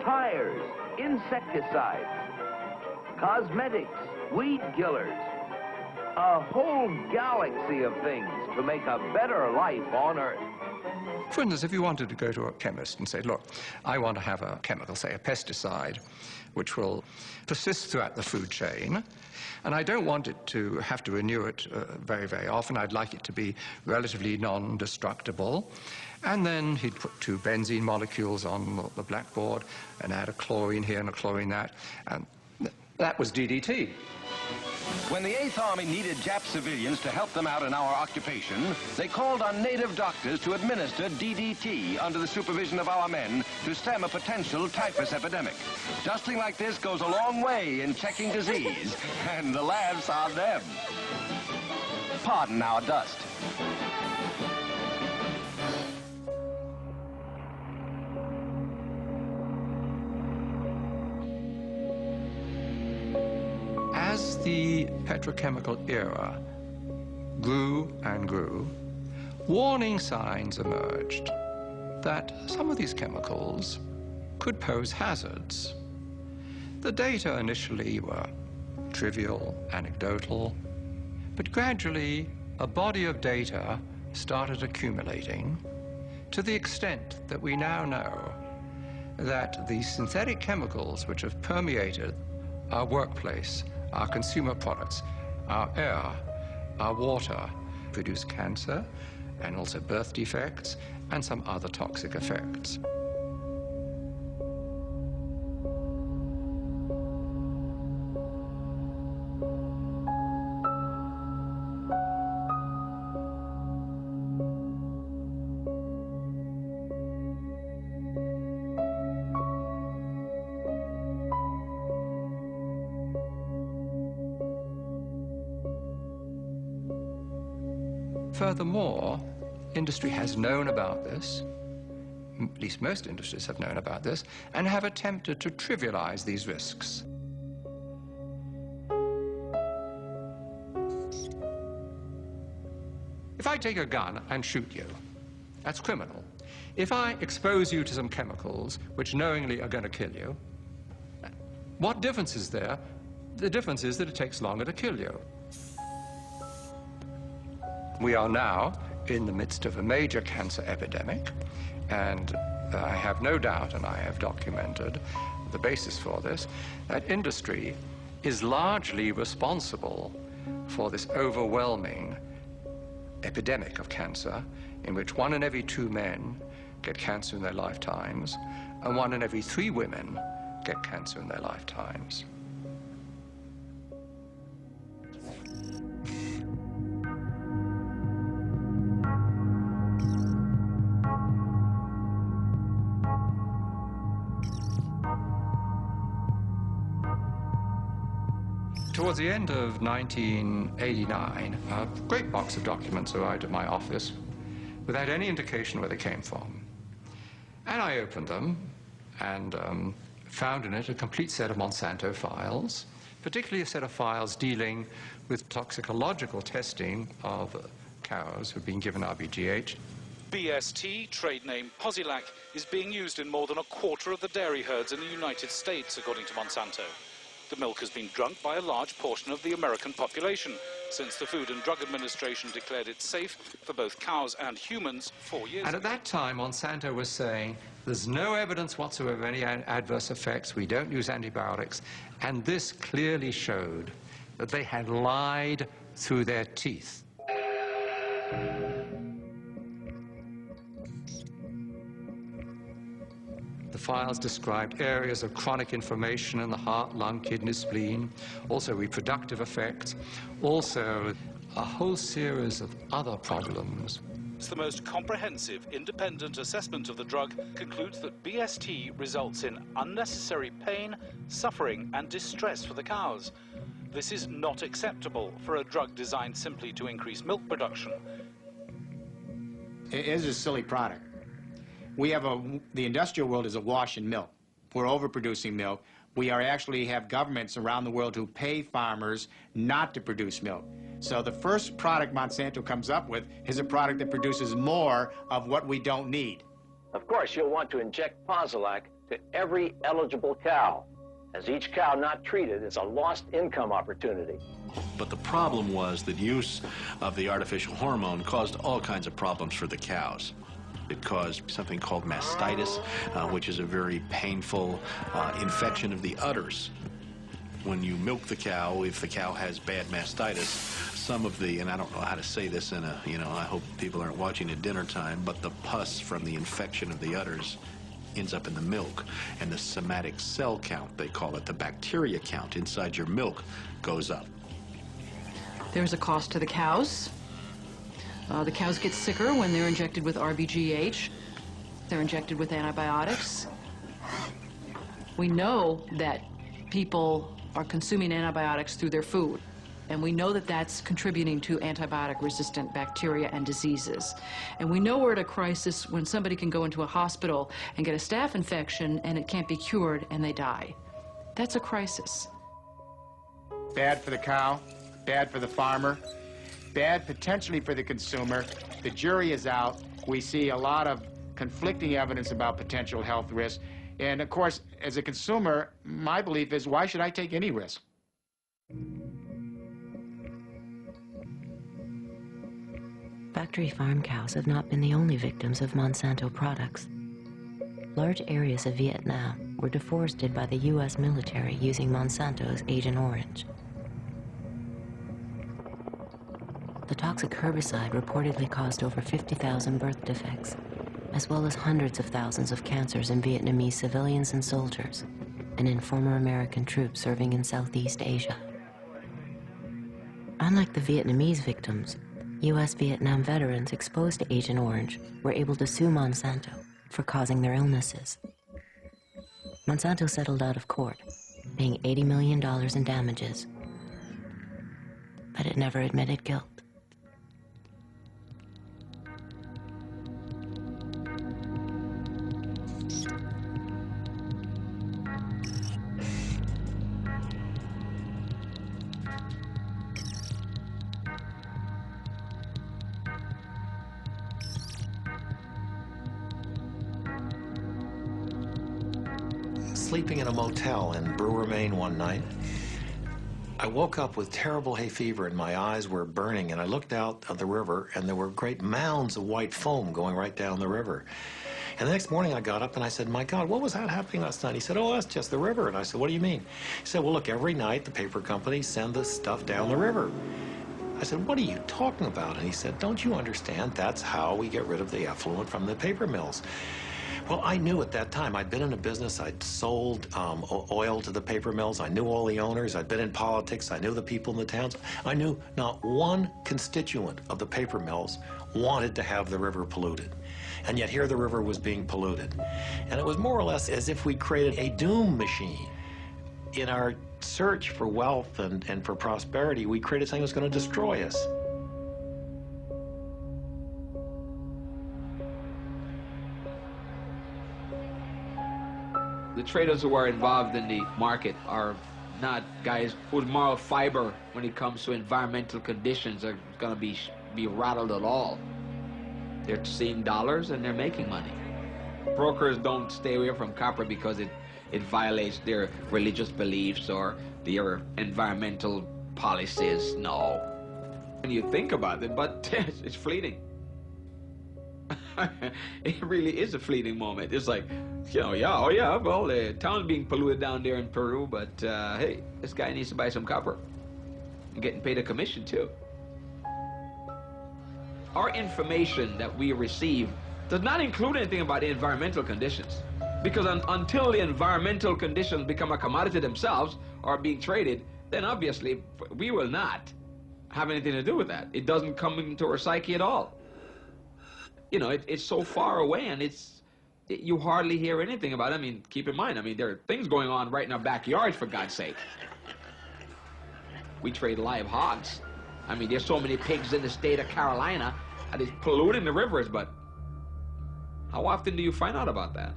tires, insecticides, cosmetics, weed killers, a whole galaxy of things to make a better life on Earth. For instance, if you wanted to go to a chemist and say, look, I want to have a chemical, say a pesticide, which will persist throughout the food chain, and I don't want it to have to renew it very, very often. I'd like it to be relatively non-destructible. And then he'd put two benzene molecules on the blackboard and add a chlorine here and a chlorine that, and that was DDT. When the 8th Army needed Jap civilians to help them out in our occupation, they called on native doctors to administer DDT under the supervision of our men to stem a potential typhus epidemic. Dusting like this goes a long way in checking disease, and the laughs on them. Pardon our dust. As the petrochemical era grew and grew, warning signs emerged that some of these chemicals could pose hazards. The data initially were trivial, anecdotal, but gradually a body of data started accumulating to the extent that we now know that the synthetic chemicals which have permeated our workplace, our consumer products, our air, our water, produce cancer and also birth defects and some other toxic effects. Furthermore, industry has known about this, at least most industries have known about this, and have attempted to trivialize these risks. If I take a gun and shoot you, that's criminal. If I expose you to some chemicals which knowingly are going to kill you, what difference is there? The difference is that it takes longer to kill you. We are now in the midst of a major cancer epidemic, and I have no doubt, and I have documented the basis for this, that industry is largely responsible for this overwhelming epidemic of cancer, in which 1 in every 2 men get cancer in their lifetimes, and 1 in every 3 women get cancer in their lifetimes. Towards the end of 1989, a great box of documents arrived at my office without any indication where they came from. And I opened them and found in it a complete set of Monsanto files, particularly a set of files dealing with toxicological testing of cows who had been given RBGH. BST, trade name Posilac, is being used in more than 1/4 of the dairy herds in the United States, according to Monsanto. The milk has been drunk by a large portion of the American population since the Food and Drug Administration declared it safe for both cows and humans 4 years ago. And at that time, Monsanto was saying, there's no evidence whatsoever of any adverse effects, we don't use antibiotics, and this clearly showed that they had lied through their teeth. The files described areas of chronic inflammation in the heart, lung, kidney, spleen, also reproductive effects, also a whole series of other problems. The most comprehensive independent assessment of the drug concludes that BST results in unnecessary pain, suffering, and distress for the cows. This is not acceptable for a drug designed simply to increase milk production. It is a silly product. We have the industrial world is awash in milk. We're overproducing milk. We actually have governments around the world who pay farmers not to produce milk. So the first product Monsanto comes up with is a product that produces more of what we don't need. Of course, you'll want to inject Posilac to every eligible cow, as each cow not treated is a lost income opportunity. But the problem was that use of the artificial hormone caused all kinds of problems for the cows. It caused something called mastitis, which is a very painful infection of the udders. When you milk the cow, if the cow has bad mastitis, some of the, and I don't know how to say this in a, I hope people aren't watching at dinner time, but the pus from the infection of the udders ends up in the milk, and the somatic cell count, they call it, the bacteria count inside your milk goes up. There's a cost to the cows. The cows get sicker when they're injected with RBGH. They're injected with antibiotics. We know that people are consuming antibiotics through their food, and we know that that's contributing to antibiotic-resistant bacteria and diseases. And we know we're at a crisis when somebody can go into a hospital and get a staph infection and it can't be cured and they die. That's a crisis. Bad for the cow, bad for the farmer, bad potentially for the consumer. The jury is out. We see a lot of conflicting evidence about potential health risks. And of course, as a consumer, my belief is, why should I take any risk? Factory farm cows have not been the only victims of Monsanto products. Large areas of Vietnam were deforested by the U.S. military using Monsanto's Agent Orange. The toxic herbicide reportedly caused over 50,000 birth defects, as well as hundreds of thousands of cancers in Vietnamese civilians and soldiers, and in former American troops serving in Southeast Asia. Unlike the Vietnamese victims, U.S. Vietnam veterans exposed to Agent Orange were able to sue Monsanto for causing their illnesses. Monsanto settled out of court, paying $80 million in damages, but it never admitted guilt. Sleeping in a motel in Brewer, Maine one night, I woke up with terrible hay fever and my eyes were burning, and I looked out of the river and there were great mounds of white foam going right down the river. And the next morning I got up and I said, my God, what was that happening last night? He said, oh, that's just the river. And I said, what do you mean? He said, well, look, every night the paper companies send the stuff down the river. I said, what are you talking about? And he said, don't you understand? That's how we get rid of the effluent from the paper mills. Well, I knew at that time. I'd been in a business. I'd sold oil to the paper mills. I knew all the owners. I'd been in politics. I knew the people in the towns. I knew not one constituent of the paper mills wanted to have the river polluted. And yet here the river was being polluted. And it was more or less as if we created a doom machine. In our search for wealth and for prosperity, we created something that was going to destroy us. The traders who are involved in the market are not guys whose moral fiber when it comes to environmental conditions are going to be rattled at all. They're seeing dollars and they're making money. Brokers don't stay away from copper because it violates their religious beliefs or their environmental policies. No. When you think about it, but it's fleeting. It really is a fleeting moment. It's like, oh yeah, well, the town's being polluted down there in Peru, but hey, this guy needs to buy some copper. And getting paid a commission too. Our information that we receive does not include anything about the environmental conditions. Because until the environmental conditions become a commodity themselves or are being traded, then obviously we will not have anything to do with that. It doesn't come into our psyche at all. You know, it's so far away, and you hardly hear anything about it. I mean, keep in mind, there are things going on right in our backyards, for God's sake. We trade live hogs. There's so many pigs in the state of Carolina, and it's polluting the rivers, but how often do you find out about that?